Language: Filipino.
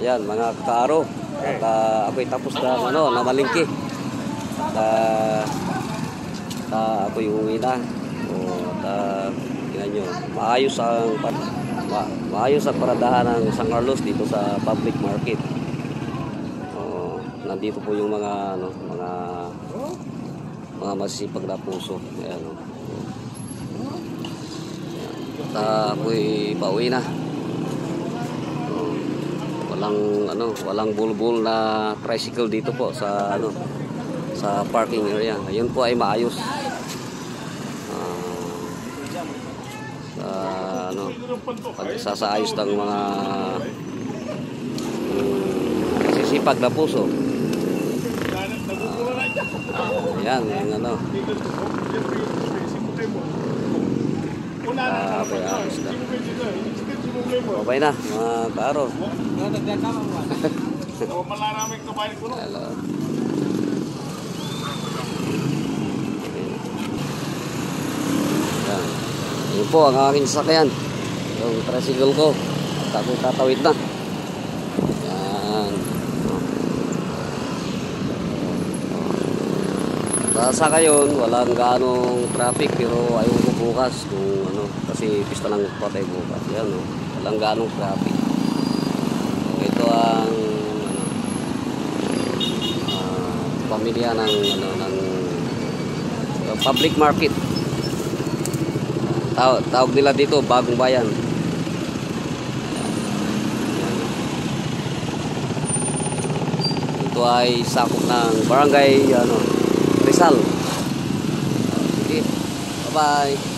Yan mga kaaro. At ako'y tapos na na malingki. At ako'y uwi na. Tingnan nyo, maayos ang paradahan ng San Carlos dito sa public market. Nandito po yung mga masisipag na puso. Ayan, ako'y pauwi na. Walang bulbul na tricycle dito po sa sa parking area. Ayun po ay maayos. Pagsasaayos ng mga masisipag na puso. Ayan, yung ayos na. Okay na, mga kaaro. Hello. Ayan. Yun po ang aking sasakyan. Yung tricycle ko. At ako'y tatawid na. Ayan. Sa ngayon, walang ganong traffic, pero ayaw ko bukas kung kasi pista ng patay bukas. Yan, walang ganong traffic. Ito ang pamilya ng public market. Tawag nila dito Bagong Bayan. Ito ay sakop ng barangay Rizal. Okay. Bye-bye.